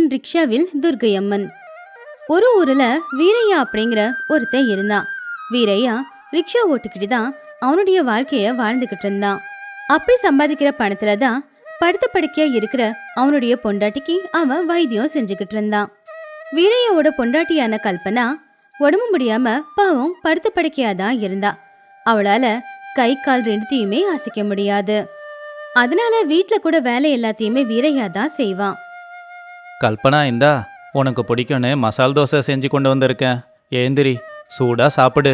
வீரையாவின் ரிக்ஷாவில் துர்க்கையம்மன். ஒரு ஊர்ல வீரையா அப்படிங்கிற ஒருத்தன் இருந்தான். வீரையா ரிக்ஷா ஓட்டுக்கிட்டு தான் அவனுடைய வாழ்க்கைய வாழ்ந்துகிட்டு இருந்தான். அப்படி சம்பாதிக்கிற பணத்துல தான் படுத்த படுக்கையா இருக்கிற அவனுடைய பொண்டாட்டிக்கு அவன் வைத்தியம் செஞ்சுக்கிட்டு இருந்தான். வீரையாவோட பொண்டாட்டியான கல்பனா உடம்பு முடியாம பாவம் படுத்த படுக்கையா தான் இருந்தா. அவளால கை கால் ரெண்டுத்தையுமே அசைக்க முடியாது. அதனால வீட்டுல கூட வேலை எல்லாத்தையுமே வீரையா தான் செய்வான். கல்பனா, இந்தா உனக்கு பிடிக்கும்னு மசால் தோசை செஞ்சு கொண்டு வந்திருக்கேன். ஏந்திரி, சூடா சாப்பிடு.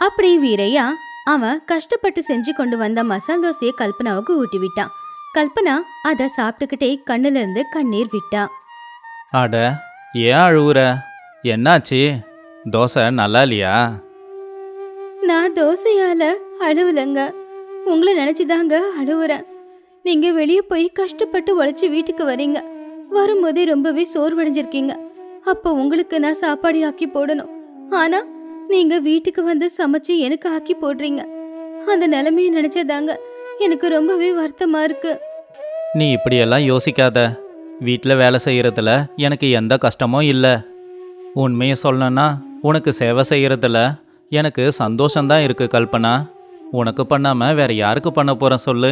அப்படி வீரையா அவன் கஷ்டப்பட்டு செஞ்சு கொண்டு வந்த மசால் தோசையை கல்பனாவுக்கு ஊட்டி விட்டான். கல்பனா அதை சாப்பிட்டுக்கிட்டே கண்ணுல இருந்து கண்ணீர் விட்டா. அட, ஏன் அழுவுற? என்னாச்சு? தோசை நல்லா இல்லையா? நான் தோசையால அழுவலங்க, உங்களை நினைச்சுதாங்க அழுவுறேன். நீங்க வெளியே போய் கஷ்டப்பட்டு உழைச்சி வீட்டுக்கு வரீங்க. வரும்போதே ரொம்பவே சோர்வடைஞ்சிருக்கீங்க. அப்போ உங்களுக்கு நான் சாப்பாடு ஆக்கி போடணும். ஆனா நீங்க வீட்டுக்கு வந்து சமைச்சு எனக்கு ஆக்கி போடுறீங்க. அந்த நிலைமையை நினைச்சதாங்க எனக்கு ரொம்பவே வருத்தமா இருக்கு. நீ இப்படியெல்லாம் யோசிக்காத. வீட்டில் வேலை செய்யறதுல எனக்கு எந்த கஷ்டமும் இல்லை. உண்மையை சொல்லணும்னா உனக்கு சேவை செய்யறதுல எனக்கு சந்தோஷம்தான் இருக்கு கல்பனா. உனக்கு பண்ணாம வேற யாருக்கு பண்ண போறேன் சொல்லு?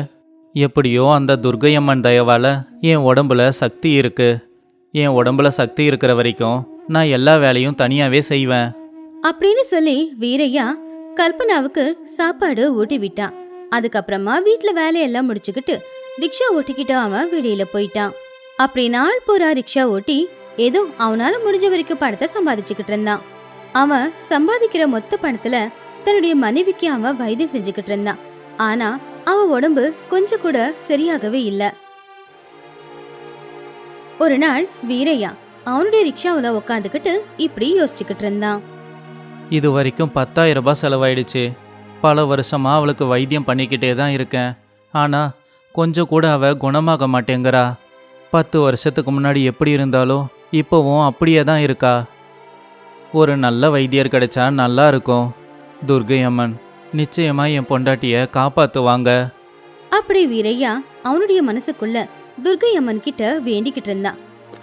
எப்படியோ அந்த துர்க்கையம்மன் தயவால என் உடம்புல சக்தி இருக்கு. என் உடம்புல சக்தி இருக்கிற வரைக்கும் நான் எல்லா வேலையும் தனியாவே செய்வேன் அப்படின்னு சொல்லி வீரையா கல்பனாவுக்கு சாப்பாடு ஊட்டி விட்டான். அதுக்கப்புறமா வீட்டுல வேலையெல்லாம் முடிச்சுக்கிட்டு ரிக்ஷா ஓட்டிக்கிட்டு அவன் வெளியில போயிட்டான். அப்படி நாள் பூரா ரிக்ஷா ஓட்டி ஏதோ அவனால முடிஞ்ச வரைக்கும் பணத்தை சம்பாதிச்சுக்கிட்டு இருந்தான். அவன் சம்பாதிக்கிற மொத்த பணத்துல தன்னுடைய மனைவிக்கு அவன் வைத்தியம் செஞ்சுக்கிட்டு இருந்தான். ஆனா அவன் உடம்பு கொஞ்சம் கூட சரியாகவே இல்ல. ஒரு நாள் வீரையா அவனுடைய ரிக்ஷாவுல உக்காந்துக்கிட்டு இப்படி யோசிச்சுக்கிட்டு இருந்தான். இது வரைக்கும் 10,000 ரூபாய் செலவாயிடுச்சு. பல வருஷமா அவளுக்கு வைத்தியம் பண்ணிக்கிட்டே தான் இருக்கேன். ஆனா கொஞ்சம் கூட அவ குணமாக மாட்டேங்கிறா. 10 வருஷத்துக்கு முன்னாடி எப்படி இருந்தாலோ இப்போவும் அப்படியே தான் இருக்கா. ஒரு நல்ல வைத்தியர் கிடைச்சா நல்லா இருக்கும். துர்க்கை அம்மன் நிச்சயமா என் பொண்டாட்டிய காப்பாத்துவாங்க. அப்படி வீரையா அவனுடைய மனசுக்குள்ள துர்க்கை அம்மன் கிட்ட வேண்டிக்கிட்டு இருந்தான்.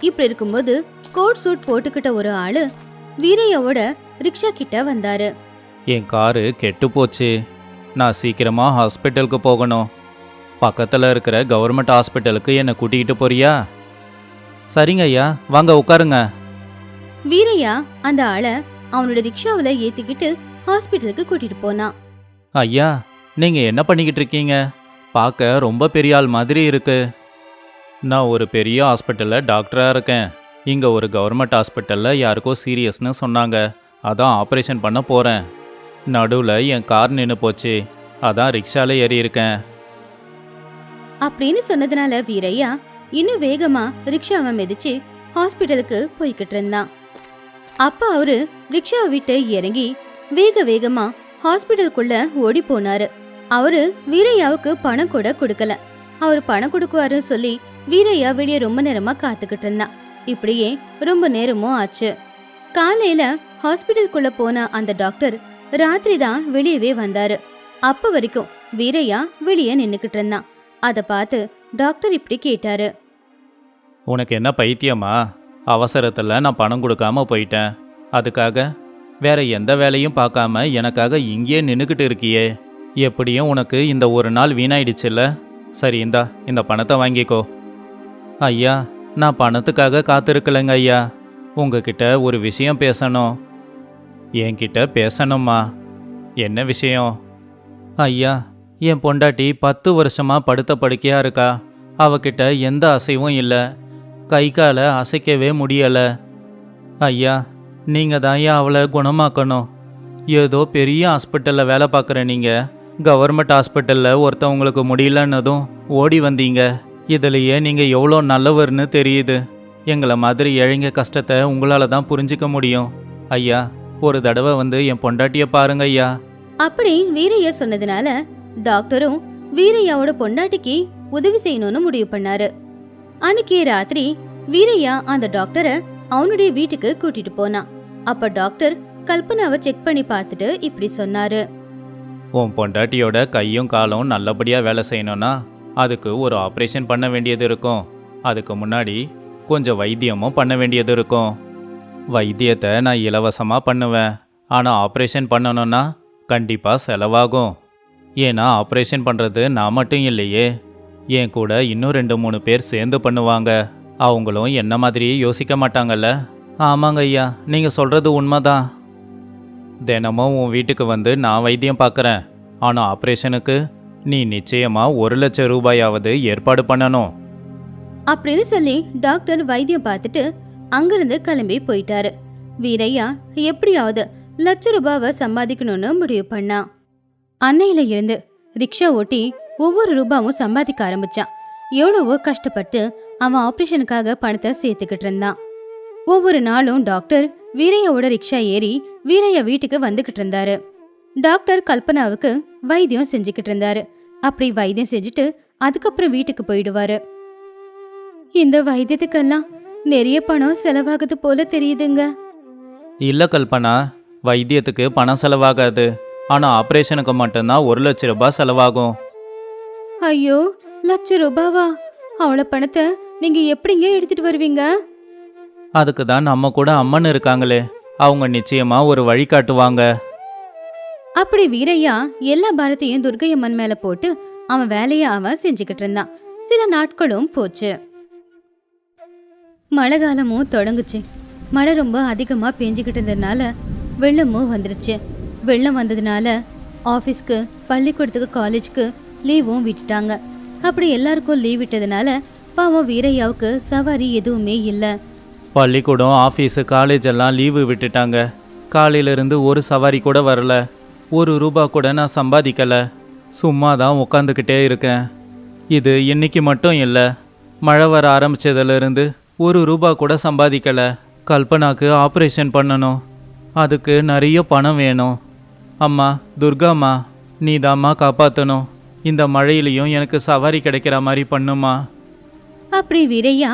இப்படி இருக்கும்போது கோட் சூட் போட்டுக்கிட்ட ஒரு ஆளு வீரையாவோட ரிக்ஷா கிட்ட வந்தாரு. என் காரு கெட்டு போச்சு. நான் சீக்கிரமா ஹாஸ்பிட்டலுக்கு போகணும். பக்கத்தில் இருக்கிற கவர்மெண்ட் ஹாஸ்பிட்டலுக்கு என்னை கூட்டிகிட்டு போறியா? சரிங்க ஐயா, வாங்க உட்காருங்க. வீரையா அந்த ஆளை அவனோட ரிக்ஷாவில் ஏத்திக்கிட்டு ஹாஸ்பிட்டலுக்கு கூட்டிட்டு போனான். ஐயா, நீங்க என்ன பண்ணிக்கிட்டு இருக்கீங்க? பார்க்க ரொம்ப பெரிய ஆள் மாதிரி இருக்கு. நான் ஒரு பெரிய ஹாஸ்பிட்டலில் டாக்டராக இருக்கேன். இங்கே ஒரு கவர்மெண்ட் ஹாஸ்பிட்டலில் யாருக்கோ சீரியஸ்னு சொன்னாங்க. அதான் ஆப்ரேஷன் பண்ண போகிறேன். நடுவில் என் கார் நின்று போச்சு. அதான் ரிக்ஷால ஏறி இருக்கேன் அப்படின்னு சொன்னதுனால வீரையா இன்னும் வேகமா ரிக்ஷாவை மிதிச்சு ஹாஸ்பிட்டலுக்கு போய்கிட்டு இருந்தான். அப்ப அவரு ரிக்ஷாவை விட்டு இறங்கி வேக வேகமா ஹாஸ்பிட்டலுக்குள்ள ஓடி போனாரு. அவரு வீரையாவுக்கு பணம் கூட கொடுக்கல. அவரு பணம் கொடுக்குவாருன்னு சொல்லி வீரையா வெளியே ரொம்ப நேரமா காத்துக்கிட்டு இருந்தான். இப்படியே ரொம்ப நேரமும் ஆச்சு. காலையில ஹாஸ்பிட்டலுக்குள்ள போன அந்த டாக்டர் ராத்திரி தான் வெளியவே வந்தாரு. அப்ப வரைக்கும் வீரையா வெளியே நின்னுக்கிட்டு இருந்தான். அத பார்த்து டாக்டர் இப்படி கேட்டாரு. உனக்கு என்ன பைத்தியமா? அவசரத்தில் நான் பணம் கொடுக்காம போயிட்டேன். அதுக்காக வேற எந்த வேலையும் பார்க்காம எனக்காக இங்கேயே நின்றுக்கிட்டு இருக்கியே. எப்படியும் உனக்கு இந்த ஒரு நாள் வீணாயிடுச்சுல்ல? சரி, இந்த பணத்தை வாங்கிக்கோ. ஐயா, நான் பணத்துக்காக காத்திருக்கலைங்க ஐயா. உங்ககிட்ட ஒரு விஷயம் பேசணும். என்கிட்ட பேசணுமா? என்ன விஷயம்? ஐயா, என் பொண்டாட்டி 10 வருஷமா படுத்த படுக்கையா இருக்கா. அவகிட்ட எந்த அசைவும் இல்லை. கை காலை அசைக்கவே முடியலை. ஐயா, நீங்கள் தான் அவளை குணமாக்கணும். ஏதோ பெரிய ஹாஸ்பிட்டலில் வேலை பார்க்குற நீங்கள் கவர்மெண்ட் ஹாஸ்பிட்டலில் ஒருத்தவங்களுக்கு முடியலன்னதும் ஓடி வந்தீங்க. இதுலையே நீங்கள் எவ்வளோ நல்லவர்னு தெரியுது. எங்களை மாதிரி ஏழைங்க கஷ்டத்தை உங்களால் தான் புரிஞ்சிக்க முடியும். ஐயா, ஒரு தடவை வந்து என் பொண்டாட்டியை பாருங்க ஐயா. அப்படி வீரையா சொன்னதுனால டாக்டரும் வீரையாவோட பொண்டாட்டிக்கு உதவி செய்யணும்னு முடிவு பண்ணாரு. அன்னைக்கு ராத்திரி வீரையா அந்த டாக்டரை அவனுடைய வீட்டுக்கு கூட்டிட்டு போனான். அப்ப டாக்டர் கல்பனாவை செக் பண்ணி பார்த்துட்டு இப்படி சொன்னாரு. உன் பொண்டாட்டியோட கையும் காலும் நல்லபடியாக வேலை செய்யணும்னா அதுக்கு ஒரு ஆப்ரேஷன் பண்ண வேண்டியது இருக்கும். அதுக்கு முன்னாடி கொஞ்சம் வைத்தியமும் பண்ண வேண்டியது இருக்கும். வைத்தியத்தை நான் இலவசமாக பண்ணுவேன். ஆனால் ஆப்ரேஷன் பண்ணணும்னா கண்டிப்பாக செலவாகும். ஏன்னா ஆப்ரேஷன் பண்ணுறது நான் மட்டும் இல்லையே, என் கூட இன்னும் 2-3 பேர் சேர்ந்து பண்ணுவாங்க. அவங்களும் என்ன மாதிரியே யோசிக்க மாட்டாங்கல்ல. ஆமாங்க ஐயா, நீங்கள் சொல்கிறது உண்மைதான். தினமும் உன் வீட்டுக்கு வந்து நான் வைத்தியம் பார்க்குறேன். ஆனால் ஆப்ரேஷனுக்கு நீ நிச்சயமாக 1,00,000 ரூபாயாவது ஏற்பாடு பண்ணணும். அப்படின்னு சொல்லி டாக்டர் வைத்தியம் பார்த்துட்டு அங்கிருந்து கிளம்பி போயிட்டாரு. வீரையா எப்படியாவது ₹1,00,000 சம்பாதிக்கணும்னு முடிவு பண்ணான். அன்னையில இருந்து ரிக்ஷா ஓட்டி ஒவ்வொரு ரூபாவும் சம்பாதிக்க ஆரம்பிச்சான். எவ்வளவோ கஷ்டப்பட்டு அவன் ஆபரேஷனுக்காக பணத்தை சேர்த்துக்கிட்டு இருந்தான். ஒவ்வொரு நாளும் டாக்டர் வீரையாவோட ரிக்ஷா ஏறி வீரையா வீட்டுக்கு வந்துகிட்டு இருந்தாரு. டாக்டர் கல்பனாவுக்கு வைத்தியம் செஞ்சுக்கிட்டு இருந்தாரு. அப்படி வைத்தியம் செஞ்சுட்டு அதுக்கப்புறம் வீட்டுக்கு போயிடுவாரு. இந்த வைத்தியத்துக்கெல்லாம் நிறைய பணம் செலவாகுது போல தெரியுதுங்க. இல்லை கல்பனா, வைத்தியத்துக்கு பணம் செலவாகாது. ஆனால் ஆப்ரேஷனுக்கு மட்டும்தான் 1,00,000 ரூபாய் செலவாகும். ஐயோ, ₹1,00,000? அவ்வளோ பணத்தை நீங்க எப்படிங்க எடுத்துட்டு வருவீங்க? அதுக்கு தான் நம்ம கூட அம்மன் இருக்காங்களே, அவங்க நிச்சயமா ஒரு வழி காட்டுவாங்க. அப்படி வீரையா எல்லா பாரத்தையும் துர்க்கையம்மன் மேல போட்டு அவன் வேலையை அவன் செஞ்சுக்கிட்டு இருந்தான். சில நாட்களும் போச்சு. மழை காலமும் தொடங்குச்சு. மழை ரொம்ப அதிகமா பெஞ்சுக்கிட்டு இருந்ததுனால வெள்ளமும் வந்துருச்சு. வெள்ளம் வந்ததுனால ஆஃபீஸ்க்கு, பள்ளிக்கூடத்துக்கு, காலேஜ்க்கு லீவும் விட்டுட்டாங்க. அப்படி எல்லாருக்கும் லீவ் விட்டதுனால பாவம் வீரையாவுக்கு சவாரி எதுவுமே இல்லை. பள்ளிக்கூடம், ஆஃபீஸு, காலேஜ் எல்லாம் லீவு விட்டுட்டாங்க. காலையிலிருந்து ஒரு சவாரி கூட வரல. 1 ரூபாய் கூட நான் சம்பாதிக்கல. சும்மா தான் உட்காந்துக்கிட்டே இருக்கேன். இது இன்னைக்கு மட்டும் இல்லை, மழை வர ஆரம்பிச்சதுலேருந்து 1 ரூபாய் கூட சம்பாதிக்கல. கல்பனாக்கு ஆப்ரேஷன் பண்ணணும். அதுக்கு நிறைய பணம் வேணும். அம்மா துர்காம்மா, நீ தாம்மா காப்பாற்றணும். இந்த மழையிலையும் எனக்கு சவாரி கிடைக்கிற மாதிரி பண்ணுமா. அப்படி வீரையா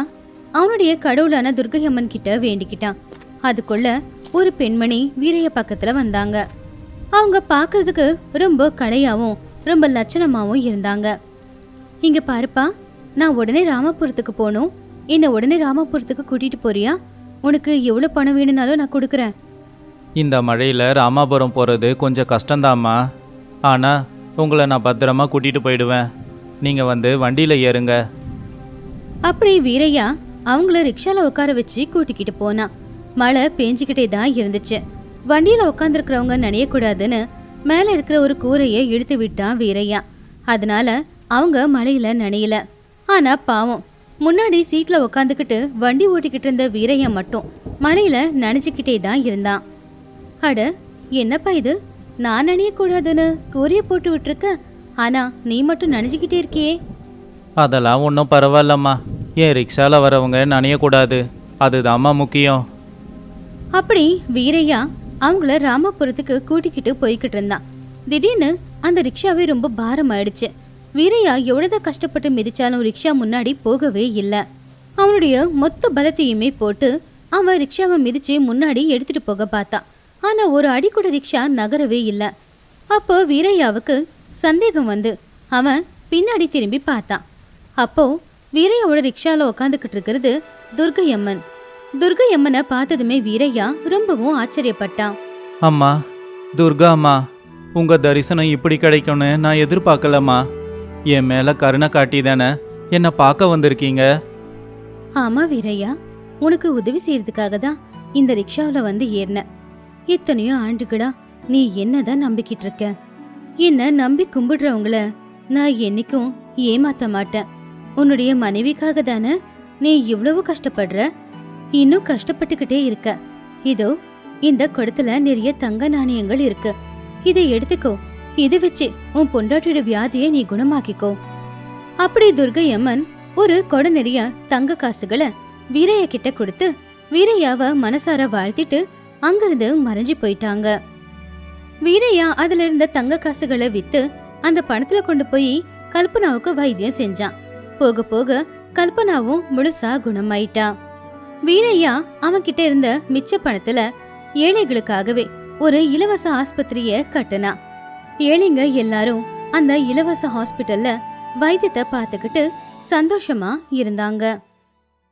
அவனுடைய கடவுளான துர்க்கையம்மன் கிட்ட வேண்டிக்கிட்டான். அதுக்குள்ள ஒரு பெண்மணி வீரைய பக்கத்துல வந்தாங்க. அவங்க பாக்குறதுக்கு ரொம்ப கலையாவும் ரொம்ப லட்சணமாவும் இருந்தாங்க. இங்க பாருப்பா, நான் உடனே ராமபுரத்துக்கு போகணும். என்ன உடனே ராமபுரத்துக்கு கூட்டிட்டு போறியா? உனக்கு எவ்வளவு பணம் வேணும்னாலும் நான் கொடுக்குறேன். இந்த மழையில் ராமாபுரம் போகிறது கொஞ்சம் கஷ்டந்தாம்மா. ஆனால் உங்களை நான் பத்திரமா கூட்டிகிட்டு போயிடுவேன். நீங்கள் வந்து வண்டியில் ஏறுங்க. அப்படி வீரையா அவங்கள ரிக்ஷால உட்கார வச்சு கூட்டிக்கிட்டு போனான். மழை பேஞ்சுக்கிட்டே தான் இருந்துச்சு. வண்டியில உட்காந்துருக்கிறவங்க நனையக்கூடாதுன்னு மேல இருக்கிற ஒரு கூரையை இழுத்து விட்டான் வீரையா. அதனால அவங்க மழையில நனையல. ஆனா பாவம், முன்னாடி சீட்ல உட்காந்துக்கிட்டு வண்டி ஓட்டிக்கிட்டு இருந்த வீரையா மட்டும் மழையில நனைஞ்சுக்கிட்டே தான் இருந்தான். அட, என்னப்பா இது, நான் நனையக்கூடாதுன்னு கூரைய போட்டு விட்டுருக்க, ஆனா நீ மட்டும் நனைஞ்சுக்கிட்டே இருக்கியே. அதெல்லாம் ஒன்றும் பரவாயில்லம்மா. ஏன் ரிக்ஷாவில் வரவங்க நனையக்கூடாது, அதுதாம்மா முக்கியம். அப்படி வீரையா அவங்கள ராமபுரத்துக்கு கூட்டிக்கிட்டு போய்கிட்டு இருந்தான். திடீர்னு அந்த ரிக்ஷாவே ரொம்ப பாரம் ஆயிடுச்சு. வீரையா எவ்வளவுதான் கஷ்டப்பட்டு மிதிச்சாலும் ரிக்ஷா முன்னாடி போகவே இல்லை. அவனுடைய மொத்த பலத்தையுமே போட்டு அவன் ரிக்ஷாவை மிதிச்சு முன்னாடி எடுத்துட்டு போக பார்த்தான். ஆனா ஒரு அடி கூட ரிக்ஷா நகரவே இல்லை. அப்போ வீரையாவுக்கு சந்தேகம் வந்து அவன் பின்னாடி திரும்பி பார்த்தான். அப்போ வீரையாவோட ரிக்ஷால உட்காந்துக்கிட்டு இருக்கிறது துர்க்கையம்மன். துர்க்கையம்மனை பார்த்ததுமே வீரையா ரொம்பவும் ஆச்சரியப்பட்டான். அம்மா துர்கா அம்மா, உங்கள் தரிசனம் இப்படி கிடைக்கும்னு நான் எதிர்பார்க்கலம்மா. என் மேலே கருணை காட்டி தானே என்னை பார்க்க வந்திருக்கீங்க. ஆமா வீரையா, உனக்கு உதவி செய்யறதுக்காக தான் இந்த ரிக்ஷாவில் வந்து ஏறின. எத்தனையோ ஆண்டுகளா நீ என்னதான் நம்பிக்கிட்டு இருக்க. என்ன நம்பி கும்பிடுறவங்கள நான் என்னைக்கும் ஏமாத்த மாட்டேன். உன்னுடைய மனைவிக்காக தானே நீ இவ்வளவு கஷ்டப்படுற. இன்னும் கஷ்டப்பட்டுக்கிட்டே இருக்க. இதோ இந்த குடத்துல நிறைய தங்க நாணயங்கள் இருக்கு. இதை எடுத்துக்கோ. இதை வச்சு உன் பொண்டாட்டியோட வியாதியை நீ குணமாக்கிக்கோ. அப்படி துர்க்கையம்மன் ஒரு கொடை நிறைய தங்க காசுகளை வீரையா கிட்ட கொடுத்து வீரையாவை மனசார வாழ்த்திட்டு அங்கிருந்து மறைஞ்சு போயிட்டாங்க. வீரையா அதுல இருந்த தங்க காசுகளை வித்து அந்த பணத்துல கொண்டு போய் கல்பனாவுக்கு வைத்தியம் செஞ்சான். போக போக கல்பனாவும் முழுசா குணமாயிட்டா. வீரையா அவன் கிட்ட இருந்த மிச்ச பணத்துல ஏழைகளுக்காகவே ஒரு இலவச ஆஸ்பத்திரிய கட்டினா. ஏழைங்க எல்லாரும் அந்த இலவச ஹாஸ்பிட்டல்ல வைத்தியத்தை பார்த்துக்கிட்டு சந்தோஷமா இருந்தாங்க.